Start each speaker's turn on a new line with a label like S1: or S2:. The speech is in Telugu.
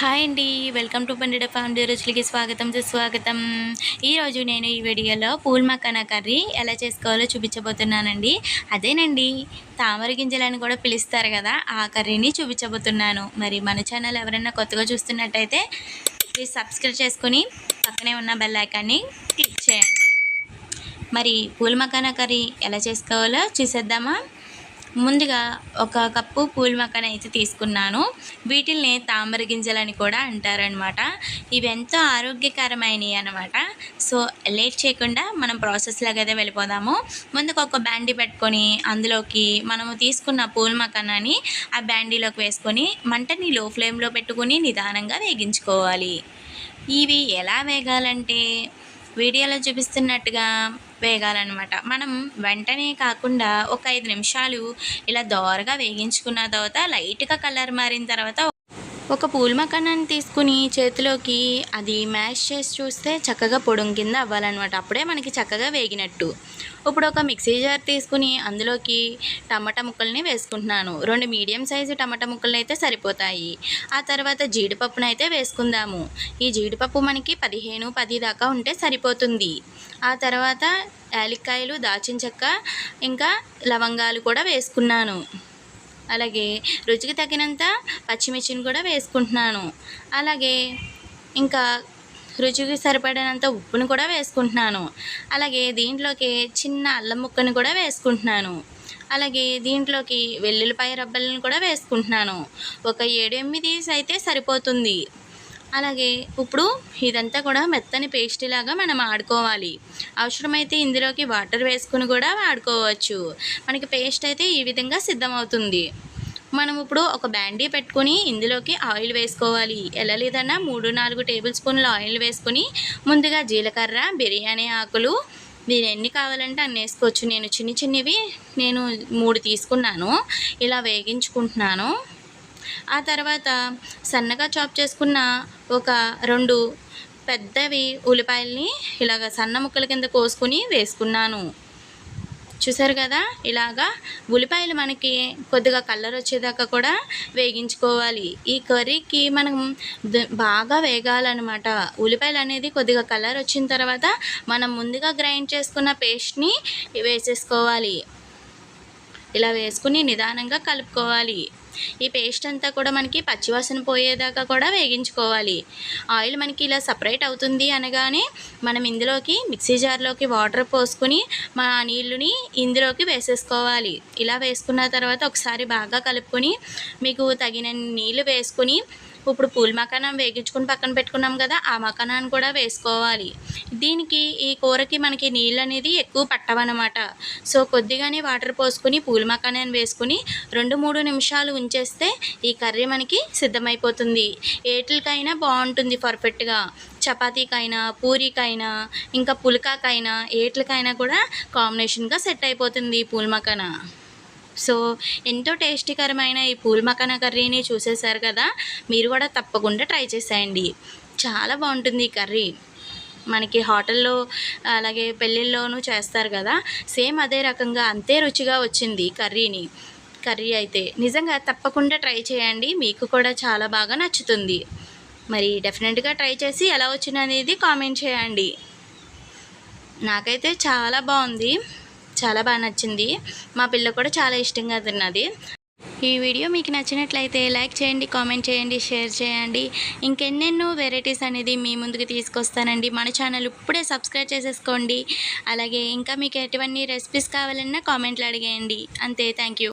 S1: హాయ్ అండి, వెల్కమ్ టు పండిడ ఫ్యామిలీ రుచులకి స్వాగతం సుస్వాగతం. ఈరోజు నేను ఈ వీడియోలో పూల్ మకానా కర్రీ ఎలా చేసుకోవాలో చూపించబోతున్నానండి. అదేనండి, తామర గింజలని కూడా పిలుస్తారు కదా, ఆ కర్రీని చూపించబోతున్నాను. మరి మన ఛానల్ ఎవరైనా కొత్తగా చూస్తున్నట్టయితే ప్లీజ్ సబ్స్క్రైబ్ చేసుకుని పక్కనే ఉన్న బెల్ ఐకాన్ని క్లిక్ చేయండి. మరి పూల్ మకానా కర్రీ ఎలా చేసుకోవాలో చూసేద్దామా. ముందుగా ఒక కప్పు పూల్ మకానా అయితే తీసుకున్నాను. వీటిల్ని తామర గింజలని కూడా అంటారనమాట. ఇవి ఎంతో ఆరోగ్యకరమైనవి అనమాట. సో లేట్ చేయకుండా మనం ప్రాసెస్లోకి అయితే వెళ్ళిపోదాము. ముందుకు ఒక బ్యాండీ పెట్టుకొని అందులోకి మనము తీసుకున్న పూల్ మకానాని ఆ బ్యాండీలోకి వేసుకొని మంటని లో ఫ్లేమ్లో పెట్టుకొని నిదానంగా వేగించుకోవాలి. ఇవి ఎలా వేగాలంటే వీడియోలో చూపిస్తున్నట్టుగా వేగాలన్నమాట. మనం వెంటనే కాకుండా ఒక 5 నిమిషాలు ఇలా దోరగా వేగించుకున్న తర్వాత లైట్గా కలర్ మారిన తర్వాత ఒక పూల్ మకానాన్ని తీసుకుని చేతిలోకి అది మ్యాష్ చేసి చూస్తే చక్కగా పొడుం కింద అవ్వాలన్నమాట. అప్పుడే మనకి చక్కగా వేగినట్టు. ఇప్పుడు ఒక మిక్సీ జార్ తీసుకుని అందులోకి టమాటా ముక్కల్ని వేసుకుంటున్నాను. 2 మీడియం సైజు టమాటా ముక్కలు అయితే సరిపోతాయి. ఆ తర్వాత జీడిపప్పును అయితే వేసుకుందాము. ఈ జీడిపప్పు మనకి 15-10 దాకా ఉంటే సరిపోతుంది. ఆ తర్వాత యాలక్కాయలు, దాల్చిన చెక్క, ఇంకా లవంగాలు కూడా వేసుకున్నాను. అలాగే రుచికి తగినంత పచ్చిమిర్చిని కూడా వేసుకుంటున్నాను. అలాగే ఇంకా రుచికి సరిపడినంత ఉప్పును కూడా వేసుకుంటున్నాను. అలాగే దీంట్లోకి చిన్న అల్లం ముక్కను కూడా వేసుకుంటున్నాను. అలాగే దీంట్లోకి వెల్లుల్లిపాయ రబ్బలను కూడా వేసుకుంటున్నాను. ఒక 7-8 అయితే సరిపోతుంది. అలాగే ఇప్పుడు ఇదంతా కూడా మెత్తని పేస్ట్ లాగా మనం ఆడుకోవాలి. అవసరమైతే ఇందులోకి వాటర్ వేసుకుని కూడా వాడుకోవచ్చు. మనకి పేస్ట్ అయితే ఈ విధంగా సిద్ధమవుతుంది. మనం ఇప్పుడు ఒక బ్యాండీ పెట్టుకొని ఇందులోకి ఆయిల్ వేసుకోవాలి. ఎలా లేదన్నా 3-4 టేబుల్ స్పూన్ల ఆయిల్ వేసుకొని ముందుగా జీలకర్ర, బిర్యానీ ఆకులు మీరు ఎన్ని కావాలంటే అన్ని వేసుకోవచ్చు. నేను చిన్నవి 3 తీసుకున్నాను. ఇలా వేగించుకుంటున్నాను. ఆ తర్వాత సన్నగా చాప్ చేసుకున్న ఒక 2 పెద్దవి ఉల్లిపాయల్ని ఇలాగ సన్న ముక్కల కింద కోసుకుని వేసుకున్నాను. చూసారు కదా, ఇలాగా ఉల్లిపాయలు మనకి కొద్దిగా కలర్ వచ్చేదాకా కూడా వేగించుకోవాలి. ఈ కర్రీకి మనం బాగా వేగాలన్నమాట. ఉల్లిపాయలు అనేది కొద్దిగా కలర్ వచ్చిన తర్వాత మనం ముందుగా గ్రైండ్ చేసుకున్న పేస్ట్ని వేసేసుకోవాలి. ఇలా వేసుకుని నిదానంగా కలుపుకోవాలి. ఈ పేస్ట్ అంతా కూడా మనకి పచ్చివాసన పోయేదాకా కూడా వేగించుకోవాలి. ఆయిల్ మనకి ఇలా సపరేట్ అవుతుంది అనగానే మనం ఇందులోకి మిక్సీ జార్లోకి వాటర్ పోసుకుని ఆ నీళ్ళని ఇందులోకి వేసేసుకోవాలి. ఇలా వేసుకున్న తర్వాత ఒకసారి బాగా కలుపుకొని మీకు తగిన నీళ్ళు వేసుకొని ఇప్పుడు పూల్ మకానం వేగించుకుని పక్కన పెట్టుకున్నాం కదా, ఆ మకానాన్ని కూడా వేసుకోవాలి. దీనికి ఈ కూరకి మనకి నీళ్ళు అనేది ఎక్కువ పట్టవన్నమాట. సో కొద్దిగానే వాటర్ పోసుకొని పూల్ మకానాన్ని వేసుకుని 2-3 నిమిషాలు ఉంచేస్తే ఈ కర్రీ మనకి సిద్ధమైపోతుంది. ఏట్లకైనా బాగుంటుంది పర్ఫెక్ట్గా. చపాతీకైనా, పూరీకైనా, ఇంకా పుల్కాకైనా, ఏట్లకైనా కూడా కాంబినేషన్గా సెట్ అయిపోతుంది ఈ పూల్ మకానా. సో ఎంతో టేస్టీకరమైన ఈ పూల్ మకానా కర్రీని చూసేశారు కదా, మీరు కూడా తప్పకుండా ట్రై చేసేయండి. చాలా బాగుంటుంది ఈ కర్రీ. మనకి హోటల్లో అలాగే పెళ్ళిళ్ళలోనూ చేస్తారు కదా, సేమ్ అదే రకంగా అంతే రుచిగా వచ్చింది కర్రీ అయితే. నిజంగా తప్పకుండా ట్రై చేయండి, మీకు కూడా చాలా బాగా నచ్చుతుంది. మరి డెఫినెట్గా ట్రై చేసి ఎలా వచ్చిందనేది కామెంట్ చేయండి. నాకైతే చాలా బాగుంది, చాలా బాగా నచ్చింది. మా పిల్ల కూడా చాలా ఇష్టంగా తిన్నది. ఈ వీడియో మీకు నచ్చినట్లయితే లైక్ చేయండి, కామెంట్ చేయండి, షేర్ చేయండి. ఇంకెన్నెన్నో వెరైటీస్ అనేది మీ ముందుకు తీసుకొస్తానండి. మన ఛానల్ ఇప్పుడే సబ్స్క్రైబ్ చేసేసుకోండి. అలాగే ఇంకా మీకు ఎటువంటి రెసిపీస్ కావాలన్నా కామెంట్లు అడిగేయండి. అంతే, థ్యాంక్ యూ.